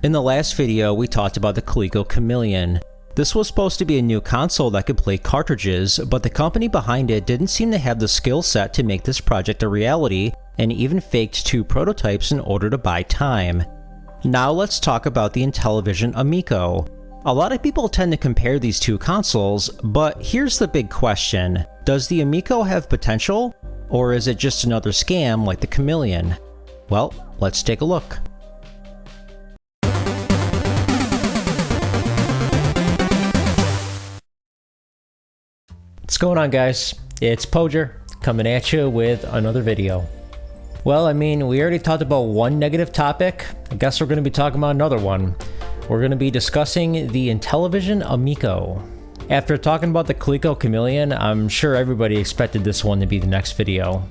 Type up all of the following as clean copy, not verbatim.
In the last video, we talked about the Coleco Chameleon. This was supposed to be a new console that could play cartridges, but the company behind it didn't seem to have the skill set to make this project a reality, and even faked 2 prototypes in order to buy time. Now let's talk about the Intellivision Amico. A lot of people tend to compare these 2 consoles, but here's the big question. Does the Amico have potential, or is it just another scam like the Chameleon? Well, let's take a look. What's going on, guys? It's Pojer coming at you with another video. Well, I mean, we already talked about one negative topic. I guess we're going to be talking about another one. We're going to be discussing the Intellivision Amico. After talking about the Coleco Chameleon, I'm sure everybody expected this one to be the next video.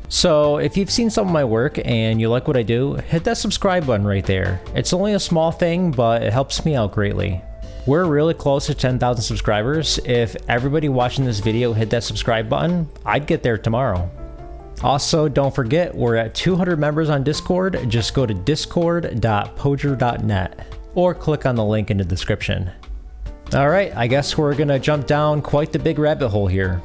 So if you've seen some of my work and you like what I do, hit that subscribe button right there. It's only a small thing, but it helps me out greatly. We're really close to 10,000 subscribers. If everybody watching this video hit that subscribe button, I'd get there tomorrow. Also, don't forget, we're at 200 members on Discord. Just go to discord.pojer.net or click on the link in the description. Alright, I guess we're gonna jump down quite the big rabbit hole here.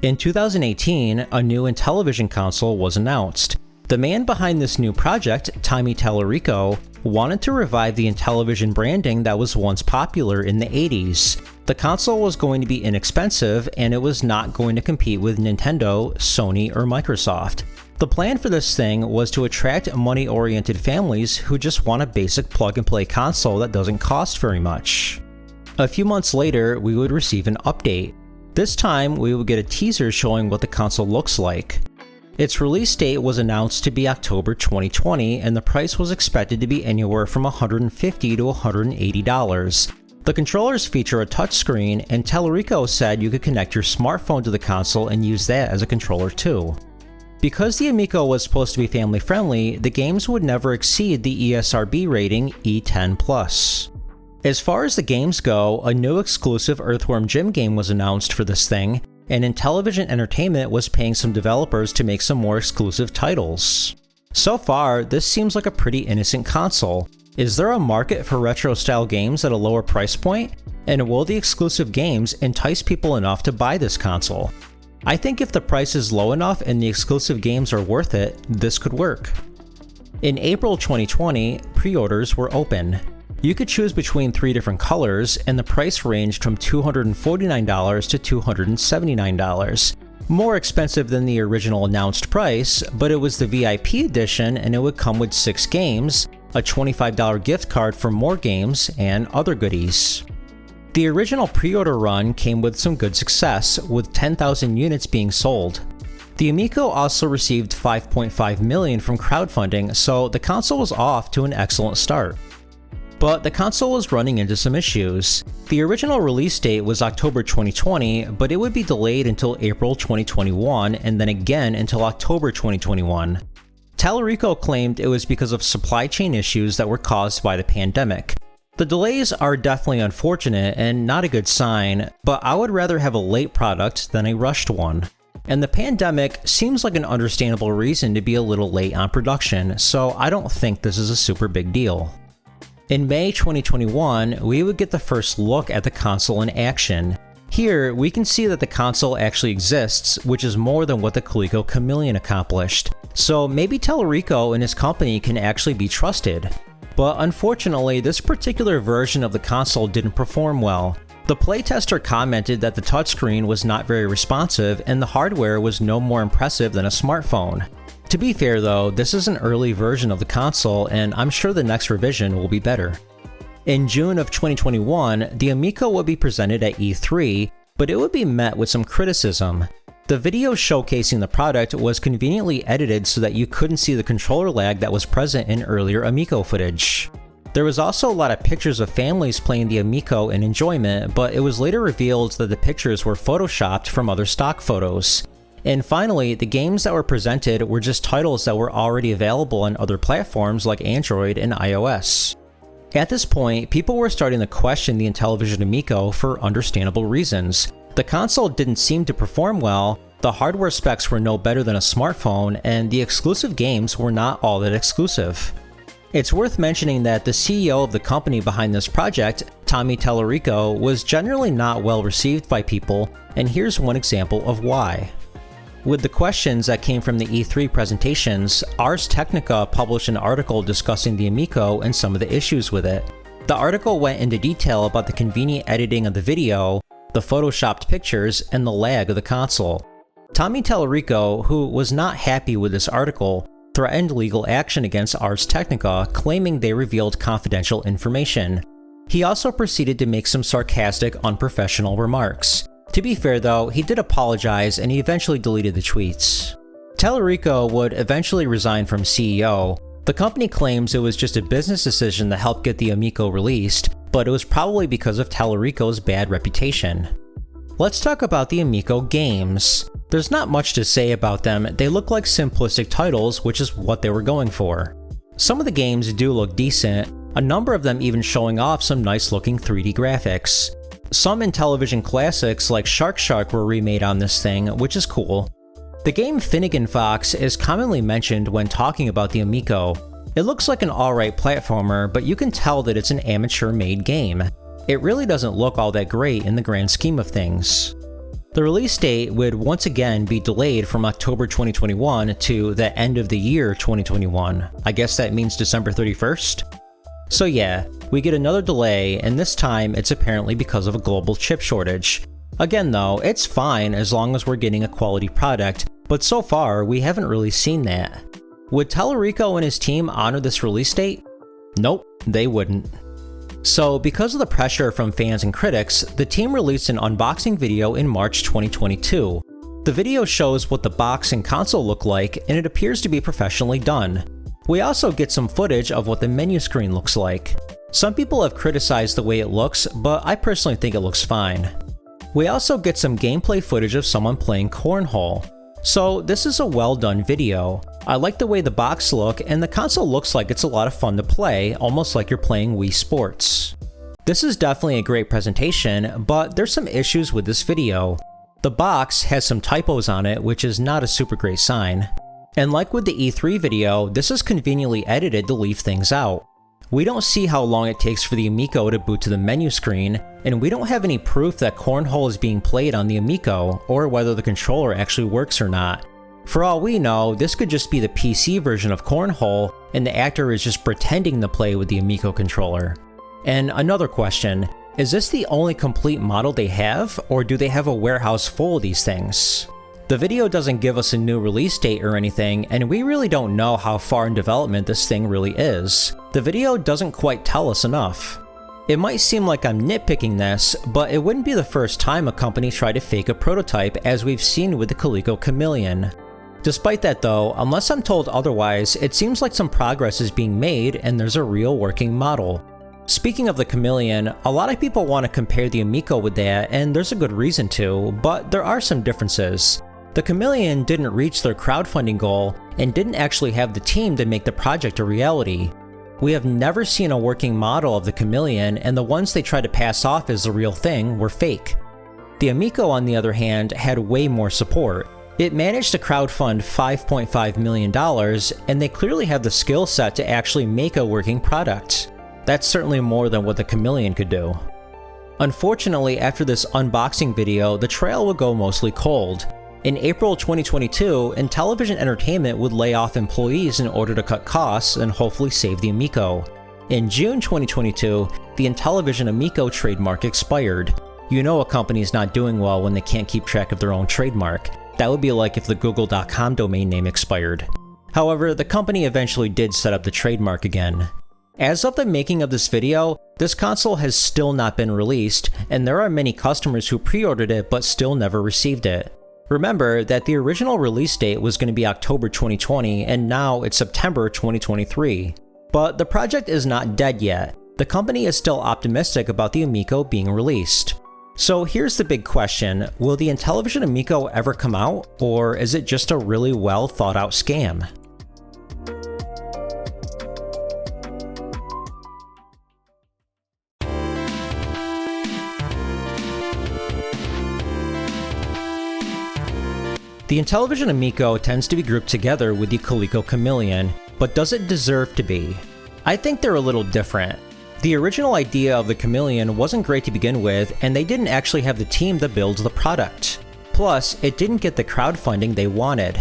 In 2018, a new Intellivision console was announced. The man behind this new project, Tallarico, wanted to revive the Intellivision branding that was once popular in the 80s. The console was going to be inexpensive, and it was not going to compete with Nintendo, Sony, or Microsoft. The plan for this thing was to attract money-oriented families who just want a basic plug-and-play console that doesn't cost very much. A few months later, we would receive an update. This time, we would get a teaser showing what the console looks like. Its release date was announced to be October 2020, and the price was expected to be anywhere from $150 to $180. The controllers feature a touchscreen, and Tallarico said you could connect your smartphone to the console and use that as a controller too. Because the Amico was supposed to be family friendly, the games would never exceed the ESRB rating E10+. As far as the games go, a new exclusive Earthworm Jim game was announced for this thing, and Intellivision Entertainment was paying some developers to make some more exclusive titles. So far, this seems like a pretty innocent console. Is there a market for retro-style games at a lower price point? And will the exclusive games entice people enough to buy this console? I think if the price is low enough and the exclusive games are worth it, this could work. In April 2020, pre-orders were open. You could choose between 3 different colors, and the price ranged from $249 to $279. More expensive than the original announced price, but it was the VIP edition and it would come with 6 games, a $25 gift card for more games, and other goodies. The original pre-order run came with some good success, with 10,000 units being sold. The Amico also received $5.5 million from crowdfunding, so the console was off to an excellent start. But the console was running into some issues. The original release date was October 2020, but it would be delayed until April 2021 and then again until October 2021. Tallarico claimed it was because of supply chain issues that were caused by the pandemic. The delays are definitely unfortunate and not a good sign, but I would rather have a late product than a rushed one. And the pandemic seems like an understandable reason to be a little late on production, so I don't think this is a super big deal. In May 2021, we would get the first look at the console in action. Here, we can see that the console actually exists, which is more than what the Coleco Chameleon accomplished. So maybe Tallarico and his company can actually be trusted. But unfortunately, this particular version of the console didn't perform well. The playtester commented that the touchscreen was not very responsive and the hardware was no more impressive than a smartphone. To be fair though, this is an early version of the console and I'm sure the next revision will be better. In June of 2021, the Amico would be presented at E3, but it would be met with some criticism. The video showcasing the product was conveniently edited so that you couldn't see the controller lag that was present in earlier Amico footage. There was also a lot of pictures of families playing the Amico in enjoyment, but it was later revealed that the pictures were photoshopped from other stock photos. And finally, the games that were presented were just titles that were already available on other platforms like Android and iOS. At this point, people were starting to question the Intellivision Amico for understandable reasons. The console didn't seem to perform well, the hardware specs were no better than a smartphone, and the exclusive games were not all that exclusive. It's worth mentioning that the CEO of the company behind this project, Tallarico, was generally not well received by people, and here's one example of why. With the questions that came from the E3 presentations, Ars Technica published an article discussing the Amico and some of the issues with it. The article went into detail about the convenient editing of the video, the photoshopped pictures, and the lag of the console. Tallarico, who was not happy with this article, threatened legal action against Ars Technica, claiming they revealed confidential information. He also proceeded to make some sarcastic, unprofessional remarks. To be fair though, he did apologize and he eventually deleted the tweets. Tallarico would eventually resign from CEO. The company claims it was just a business decision that helped get the Amico released, but it was probably because of Tallarico's bad reputation. Let's talk about the Amico games. There's not much to say about them, they look like simplistic titles, which is what they were going for. Some of the games do look decent, a number of them even showing off some nice looking 3D graphics. Some Intellivision classics like Shark were remade on this thing, which is cool. The game Finnegan Fox is commonly mentioned when talking about the Amico. It looks like an alright platformer, but you can tell that it's an amateur-made game. It really doesn't look all that great in the grand scheme of things. The release date would once again be delayed from October 2021 to the end of the year 2021. I guess that means December 31st? So yeah, we get another delay, and this time it's apparently because of a global chip shortage. Again though, it's fine as long as we're getting a quality product, but so far we haven't really seen that. Would Tallarico and his team honor this release date? Nope, they wouldn't. So because of the pressure from fans and critics, the team released an unboxing video in March 2022. The video shows what the box and console look like, and it appears to be professionally done. We also get some footage of what the menu screen looks like. Some people have criticized the way it looks, but I personally think it looks fine. We also get some gameplay footage of someone playing cornhole. So this is a well done video. I like the way the box look, and the console looks like it's a lot of fun to play, almost like you're playing Wii Sports. This is definitely a great presentation, but there's some issues with this video. The box has some typos on it, which is not a super great sign. And like with the E3 video, this is conveniently edited to leave things out. We don't see how long it takes for the Amico to boot to the menu screen, and we don't have any proof that cornhole is being played on the Amico, or whether the controller actually works or not. For all we know, this could just be the PC version of cornhole, and the actor is just pretending to play with the Amico controller. And another question, is this the only complete model they have, or do they have a warehouse full of these things? The video doesn't give us a new release date or anything, and we really don't know how far in development this thing really is. The video doesn't quite tell us enough. It might seem like I'm nitpicking this, but it wouldn't be the first time a company tried to fake a prototype, as we've seen with the Coleco Chameleon. Despite that though, unless I'm told otherwise, it seems like some progress is being made and there's a real working model. Speaking of the Chameleon, a lot of people want to compare the Amico with that, and there's a good reason to, but there are some differences. The Chameleon didn't reach their crowdfunding goal and didn't actually have the team to make the project a reality. We have never seen a working model of the Chameleon, and the ones they tried to pass off as the real thing were fake. The Amico, on the other hand, had way more support. It managed to crowdfund $5.5 million, and they clearly have the skill set to actually make a working product. That's certainly more than what the Chameleon could do. Unfortunately, after this unboxing video, the trail would go mostly cold. In April 2022, Intellivision Entertainment would lay off employees in order to cut costs and hopefully save the Amico. In June 2022, the Intellivision Amico trademark expired. You know a company's not doing well when they can't keep track of their own trademark. That would be like if the google.com domain name expired. However, the company eventually did set up the trademark again. As of the making of this video, this console has still not been released, and there are many customers who pre-ordered it but still never received it. Remember that the original release date was going to be October 2020, and now it's September 2023. But the project is not dead yet. The company is still optimistic about the Amico being released. So here's the big question, will the Intellivision Amico ever come out, or is it just a really well thought out scam? The Intellivision Amico tends to be grouped together with the Coleco Chameleon, but does it deserve to be? I think they're a little different. The original idea of the Chameleon wasn't great to begin with, and they didn't actually have the team that builds the product. Plus, it didn't get the crowdfunding they wanted.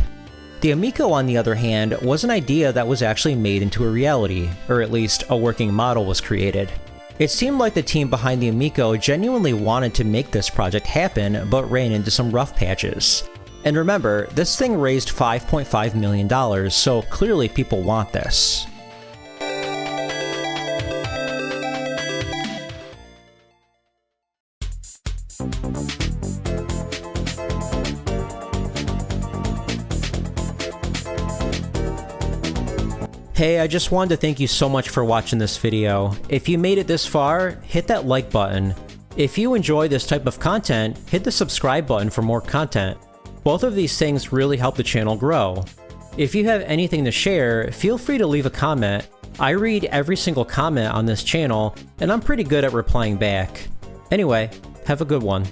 The Amico, on the other hand, was an idea that was actually made into a reality, or at least a working model was created. It seemed like the team behind the Amico genuinely wanted to make this project happen, but ran into some rough patches. And remember, this thing raised $5.5 million, so clearly people want this. Hey, I just wanted to thank you so much for watching this video. If you made it this far, hit that like button. If you enjoy this type of content, hit the subscribe button for more content. Both of these things really help the channel grow. If you have anything to share, feel free to leave a comment. I read every single comment on this channel, and I'm pretty good at replying back. Anyway, have a good one.